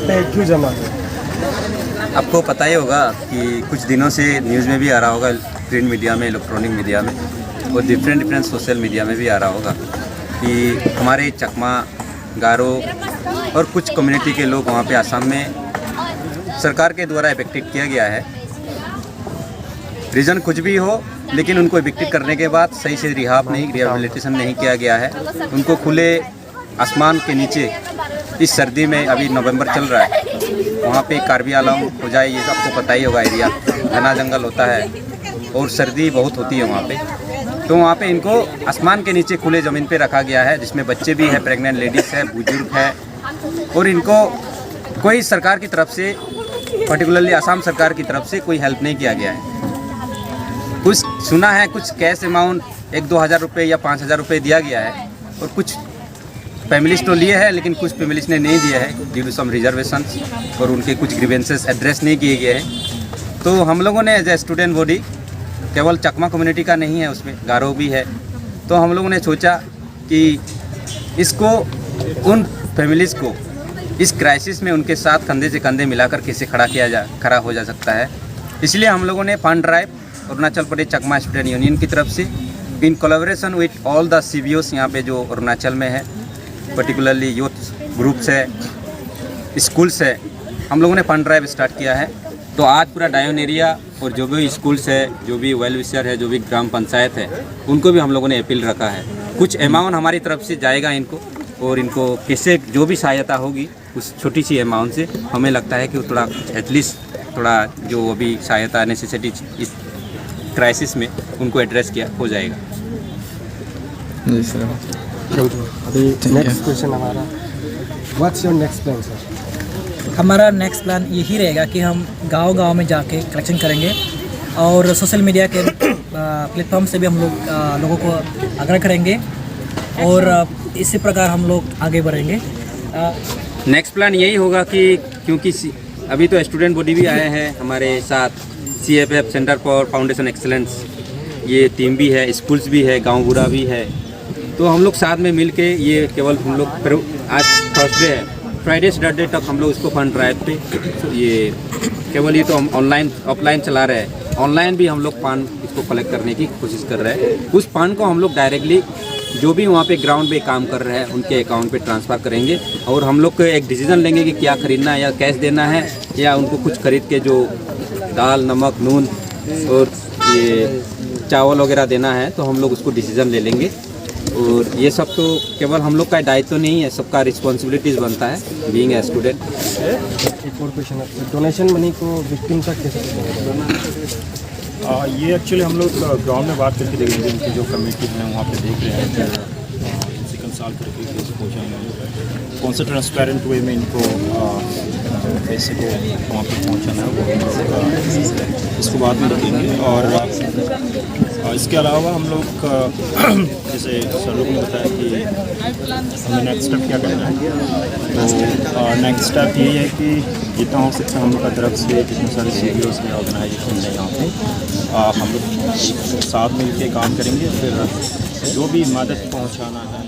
पे क्यों जमा है? आपको पता ही होगा कि कुछ दिनों से न्यूज़ में भी आ रहा होगा, प्रिंट मीडिया में, इलेक्ट्रॉनिक मीडिया में और डिफरेंट सोशल मीडिया में भी आ रहा होगा कि हमारे चकमा, गारो और कुछ कम्युनिटी के लोग वहाँ पे आसाम में सरकार के द्वारा इवेक्टेड किया गया है। रीज़न कुछ भी हो, लेकिन उनको इवेक्टेड करने के बाद सही से रिहेबिलिटेशन नहीं किया गया है। उनको खुले आसमान के नीचे इस सर्दी में, अभी नवंबर चल रहा है, वहाँ पे कार्बी आलम हो जाए, ये आपको पता ही होगा, एरिया घना जंगल होता है और सर्दी बहुत होती है वहाँ पे। तो वहाँ पे इनको आसमान के नीचे खुले ज़मीन पे रखा गया है, जिसमें बच्चे भी हैं, प्रेग्नेंट लेडीज़ है, बुजुर्ग है, और इनको कोई सरकार की तरफ से, पर्टिकुलरली असम सरकार की तरफ से कोई हेल्प नहीं किया गया है। कुछ सुना है, कुछ कैश अमाउंट 1-2 हज़ार रुपये या 5 हज़ार रुपये दिया गया है, और कुछ फैमिलीज तो लिए हैं, लेकिन कुछ फैमिलीज ने नहीं दिया है ड्यू टू सम रिजर्वेशन, और उनके कुछ ग्रीवेंसेस एड्रेस नहीं किए गए हैं। तो हम लोगों ने एज ए स्टूडेंट बॉडी, केवल चकमा कम्युनिटी का नहीं है, उसमें गारो भी है, तो हम लोगों ने सोचा कि इसको, उन फैमिलीज़ को इस क्राइसिस में उनके साथ कंधे से कंधे मिलाकर कैसे खड़ा हो जा सकता है। इसलिए हम लोगों ने फंड ड्राइव अरुणाचल प्रदेश चकमा स्टूडेंट यूनियन की तरफ से, in collaboration with all the CBOs यहाँ पे जो अरुणाचल में है, पर्टिकुलरली यूथ ग्रुप्स है, स्कूल्स है, हम लोगों ने फंड ड्राइव स्टार्ट किया है। तो आज पूरा डायोन एरिया और जो भी स्कूल्स है, जो भी वेल विशर है, जो भी ग्राम पंचायत है, उनको भी हम लोगों ने अपील रखा है। कुछ अमाउंट हमारी तरफ से जाएगा इनको, और इनको कैसे जो भी सहायता होगी उस छोटी सी अमाउंट से हमें लगता है कि थोड़ा एटलीस्ट थोड़ा जो अभी सहायता नेसेसिटी इस क्राइसिस में उनको एड्रेस किया हो जाएगा। अभी नेक्स्ट क्वेश्चन हमारा, what's your next plan sir? हमारा नेक्स्ट प्लान यही रहेगा कि हम गांव-गांव में जाके कलेक्शन करेंगे, और सोशल मीडिया के प्लेटफॉर्म से भी हम लोगों को आग्रह करेंगे, और इसी प्रकार हम लोग आगे बढ़ेंगे। नेक्स्ट प्लान यही होगा कि क्योंकि अभी तो स्टूडेंट बॉडी भी आए हैं हमारे साथ, CFF centre for foundation excellence, ये टीम भी है, स्कूल्स भी है, गांव बूढ़ा भी है, तो हम लोग साथ में मिल के ये केवल हम लोग आज थर्सडे है, फ्राइडे सैटरडे तक हम लोग इसको फंड ड्राइव पे, ये केवल ये तो हम ऑफलाइन चला रहे हैं, ऑनलाइन भी हम लोग फंड इसको कलेक्ट करने की कोशिश कर रहे हैं। उस फंड को हम लोग डायरेक्टली जो भी वहाँ पे ग्राउंड पे काम कर रहे हैं उनके अकाउंट पे ट्रांसफ़र करेंगे, और हम लोग को एक डिसीजन लेंगे कि क्या खरीदना है, या कैश देना है, या उनको कुछ खरीद के जो दाल, नमक, नून और ये चावल वगैरह देना है, तो हम लोग उसको डिसीजन ले लेंगे। और ये सब तो केवल हम लोग का दायित्व तो नहीं है, सबका रिस्पॉन्सिबिलिटीज़ बनता है बीइंग ए स्टूडेंट। एक और क्वेश्चन है, डोनेशन मनी को विक्टिम तक कैसे ये एक्चुअली हम लोग ग्राउंड में बात करके देख रहे हैं, उनकी जो कमेटी है वहाँ पे देख रहे हैं, फिर उनसे कंसल्ट करके कैसे पहुँचाएंगे, कौन सा ट्रांसपेरेंट वे में इनको पैसे को वहाँ पे पहुँचाना है, वो इसको बाद में देखेंगे। और इसके अलावा हम लोग जैसे सर लोग ने बताया कि हमें नेक्स्ट स्टेप क्या करना है, तो नेक्स्ट स्टेप यही है कि जितना हो सकता है हम लोग का तरफ से जितने सारे CBOs हैं, ऑर्गेनाइजेशन है यहाँ पे, हम लोग साथ मिल के काम करेंगे, फिर जो भी मदद पहुँचाना है